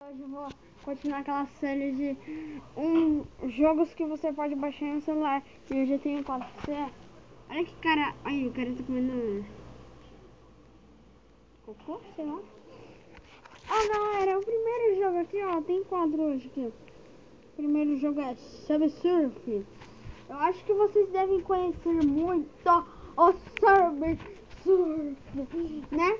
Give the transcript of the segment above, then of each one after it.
Hoje eu vou continuar aquela série de jogos que você pode baixar no celular. E eu já tenho 4. Olha que cara. Aí, o cara tá comendo cocô, sei lá. Ó, galera, o primeiro jogo aqui, ó, tem 4 hoje aqui. O primeiro jogo é Subsurf. Eu acho que vocês devem conhecer muito o Subsurf, né?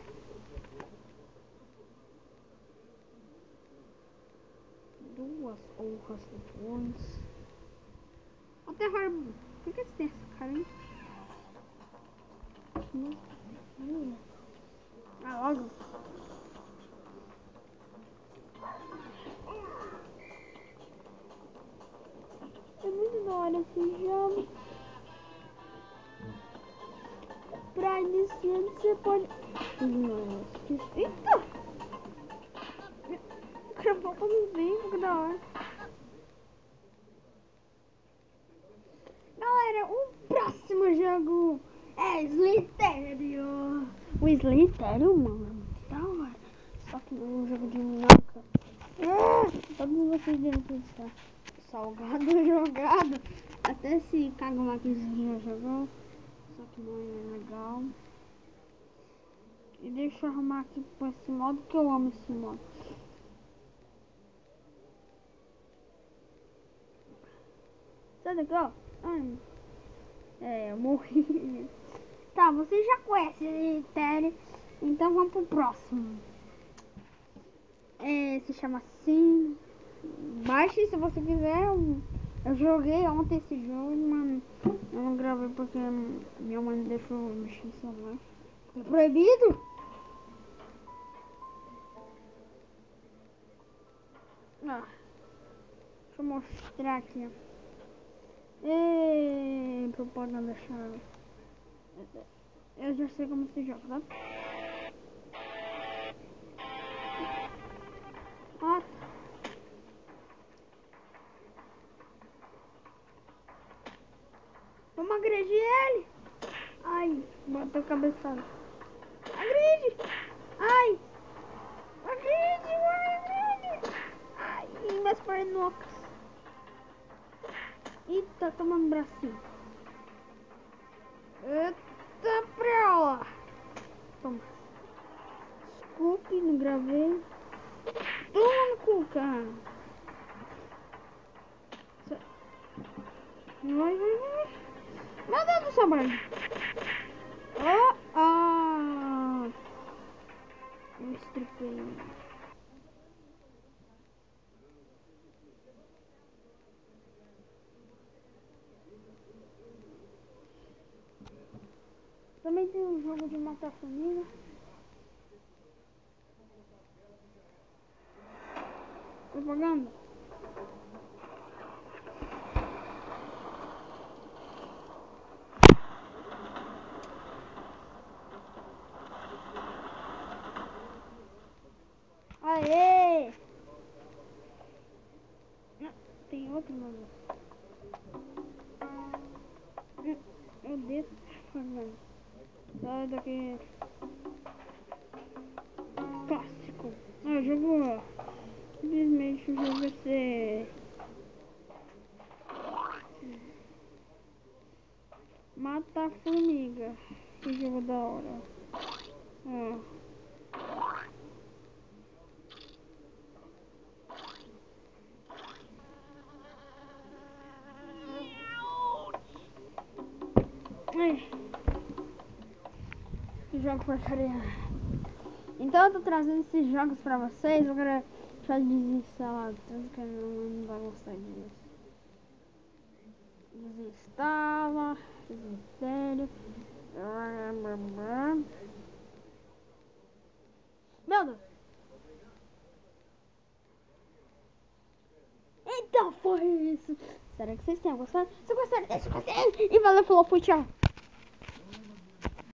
Duas honras depois. O terror. Por que você tem essa cara aí? Ah, logo. É muito da hora esse jogo. Pra iniciar você pode. Eita! Acabou pra não ver, que da hora. Galera, o próximo jogo é Slitério. O Slitério, mano, da hora. Só que não é um jogo de minhoca. Todos vocês devem pensar. Salgado jogado. Até esse cagão lá que já jogou. Só que não é legal. E deixa eu arrumar aqui com esse modo, que eu amo esse modo. Sai daqui, ó. Ai. Eu morri. Tá, você já conhece esse Terry, então vamos pro próximo. Se chama assim. Baixe se você quiser. Eu joguei ontem esse jogo, mas eu não gravei porque minha mãe deixou mexer no celular. É proibido? Deixa eu mostrar aqui. Propaganda chave. Eu já sei como se joga, tá? Vamos agredir ele. Ai, bateu cabeçada. Agride. Ai. Agride. Ai, minhas pernocas. Eita, tomando bracinho. Eita, pra lá. Toma. Desculpe, não gravei. Toma no cu, cara. Vai. Meu Deus do céu, mano. Eu estripei. Também tem um jogo de matar família. Propaganda. Aê! Não, tem outro, mano. Eu desço propaganda. Sai daqui. Clássico. O jogo. Simplesmente o jogo vai ser. Mata a formiga. Que jogo da hora. Que jogo porcaria. Então eu tô trazendo esses jogos pra vocês. Agora já desinstalar tanto que não vai gostar disso. Desinstala. Desinstala. Meu Deus. Então foi isso. Espero que vocês tenham gostado. Se gostaram, deixa o gostei. E valeu, falou, fui, tchau.